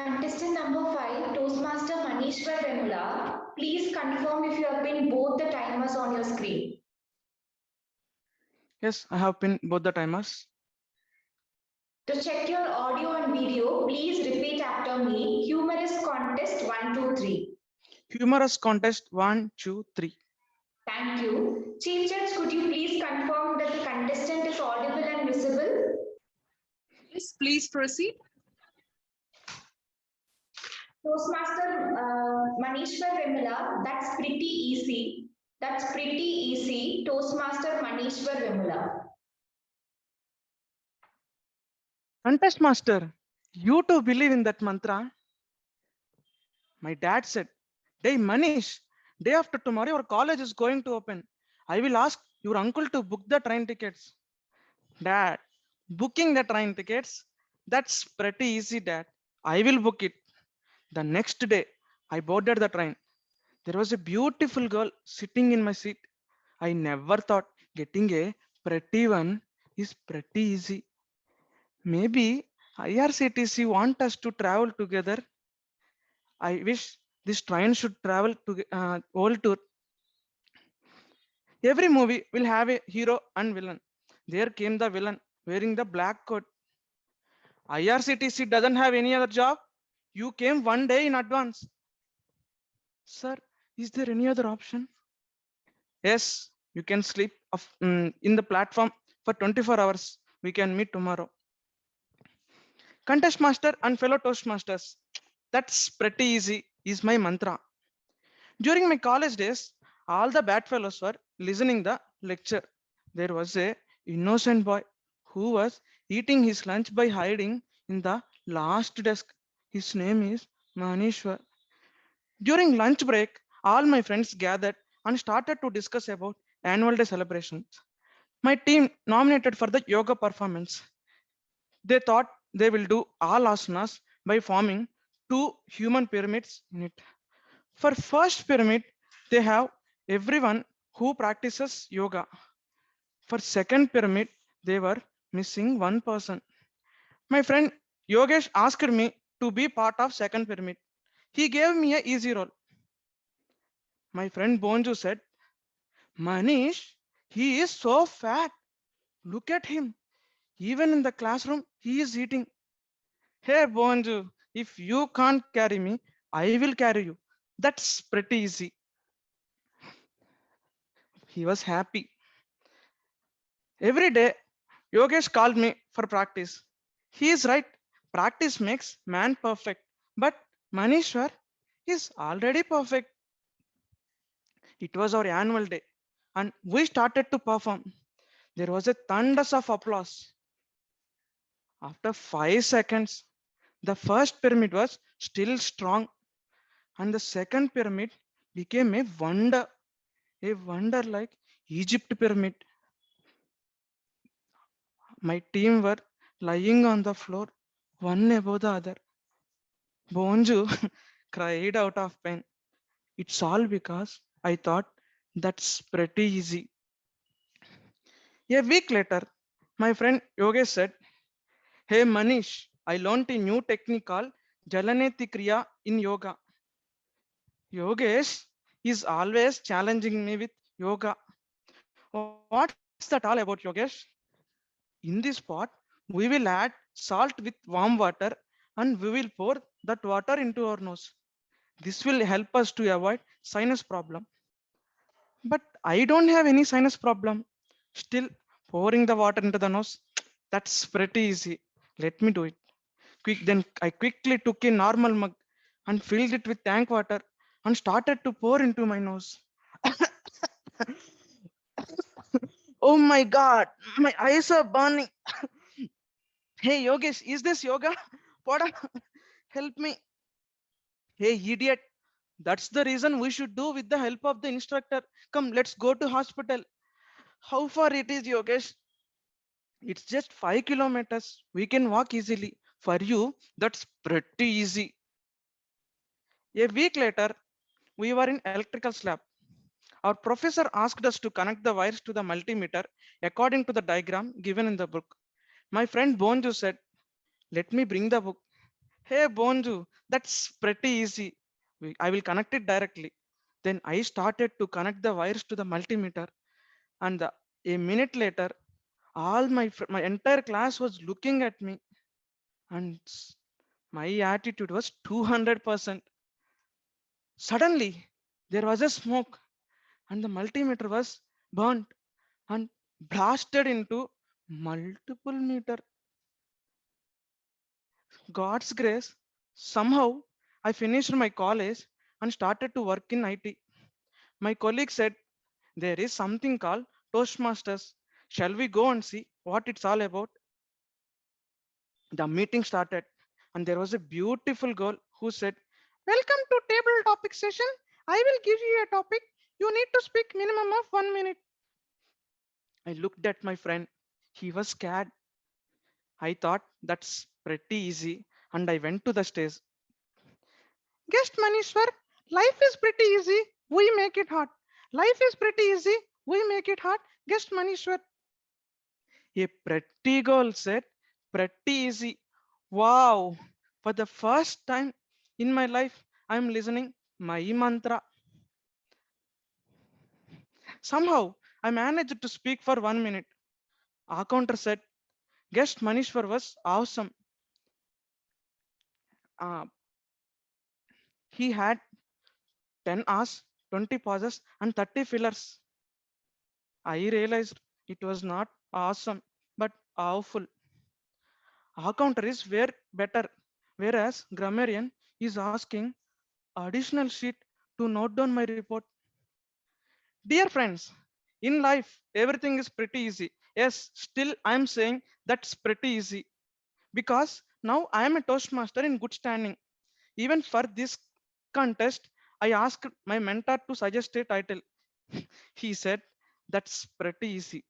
Contestant number 5, Toastmaster Manishwar Vemula. Please confirm if you have pinned both the timers on your screen. Yes, I have pinned both the timers. To check your audio and video, please repeat after me. Humorous contest 1, 2, 3. Humorous contest 1, 2, 3. Thank you. Chief Judge, could you please confirm that the contestant is audible and visible? Yes, please proceed. Toastmaster Manishwar Vemula, that's pretty easy. That's pretty easy. Toastmaster Manishwar Vemula. Contest master, you too believe in that mantra? My dad said, "Hey Manish, day after tomorrow your college is going to open. I will ask your uncle to book the train tickets." Dad, booking the train tickets? That's pretty easy, Dad. I will book it. The next day, I boarded the train. There was a beautiful girl sitting in my seat. I never thought getting a pretty one is pretty easy. Maybe IRCTC want us to travel together. I wish this train should travel to world tour. Every movie will have a hero and villain. There came the villain wearing the black coat. IRCTC doesn't have any other job. You came one day in advance. Sir, is there any other option? Yes, you can sleep in the platform for 24 hours. We can meet tomorrow. Contest master and fellow Toastmasters. That's pretty easy, is my mantra. During my college days, all the bad fellows were listening the lecture. There was a innocent boy who was eating his lunch by hiding in the last desk. His name is Manishwar. During lunch break, all my friends gathered and started to discuss about annual day celebrations. My team nominated for the yoga performance. They thought they will do all asanas by forming two human pyramids in it. For first pyramid, they have everyone who practices yoga. For second pyramid, they were missing one person. My friend Yogesh asked me to be part of second pyramid. He gave me a easy role. My friend Bonju said, "Manish, he is so fat. Look at him. Even in the classroom, he is eating." Hey Bonju, if you can't carry me, I will carry you. That's pretty easy. He was happy. Every day, Yogesh called me for practice. He is right. Practice makes man perfect. But Manishwar is already perfect. It was our annual day and we started to perform. There was a thunders of applause. After 5 seconds, the first pyramid was still strong and the second pyramid became a wonder like Egypt pyramid. My team were lying on the floor, one above the other. Bonju cried out of pain. It's all because I thought that's pretty easy. A week later, my friend Yogesh said, "Hey Manish, I learned a new technique called Jalaneti Kriya in yoga." Yogesh is always challenging me with yoga. What's that all about, Yogesh? In this pot, we will add salt with warm water and we will pour that water into our nose. This will help us to avoid sinus problem. But I don't have any sinus problem. Still, pouring the water into the nose, that's pretty easy. Let me do it. Then I quickly took a normal mug and filled it with tank water and started to pour into my nose. Oh my God, my eyes are burning. Hey Yogesh, is this yoga? Poda, help me. Hey idiot, that's the reason we should do with the help of the instructor. Come, let's go to hospital. How far it is, Yogesh? It's just 5 kilometers. We can walk easily. For you, that's pretty easy. A week later, we were in electrical lab. Our professor asked us to connect the wires to the multimeter according to the diagram given in the book. My friend Bonju said, "Let me bring the book." Hey Bonju, that's pretty easy. I will connect it directly. Then I started to connect the wires to the multimeter, and a minute later, all my entire class was looking at me, and my attitude was 200%. Suddenly, there was a smoke, and the multimeter was burnt and blasted into multiple meter. God's grace, somehow I finished my college and started to work in IT. My colleague said, there is something called Toastmasters. Shall we go and see what it's all about? The meeting started, and there was a beautiful girl who said, welcome to table topic session. I will give you a topic. You need to speak minimum of 1 minute. I looked at my friend. He was scared. I thought that's pretty easy, and I went to the stage. Guest Manishwar, life is pretty easy. We make it hard. Life is pretty easy. We make it hard. Guest Manishwar. A pretty girl said, pretty easy. Wow. For the first time in my life, I'm listening my mantra. Somehow, I managed to speak for 1 minute. Our counter said, guest Manishwar was awesome. Uh, he had 10 hours, 20 pauses, and 30 fillers. I realized it was not awesome, but awful. Our counter is where better, whereas grammarian is asking additional sheet to note down my report. Dear friends, in life, everything is pretty easy. Yes, still I'm saying that's pretty easy because now I am a Toastmaster in good standing. Even for this contest, I asked my mentor to suggest a title. He said, that's pretty easy.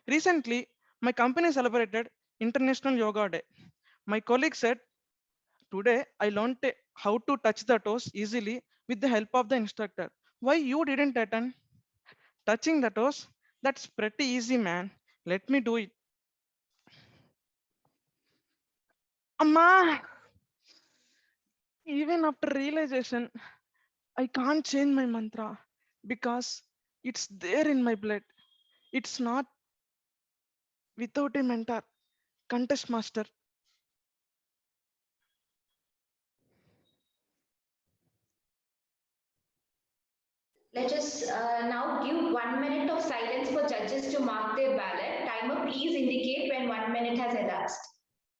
Recently, my company celebrated International Yoga Day. My colleague said, today I learned how to touch the toes easily with the help of the instructor. Why you didn't attend? Touching the toes? That's pretty easy, man. Let me do it. Amma! Even after realization, I can't change my mantra because it's there in my blood. It's not without a mentor, contest master. Let us now give 1 minute of silence for judges to mark their ballot. Timer, please indicate when 1 minute has elapsed.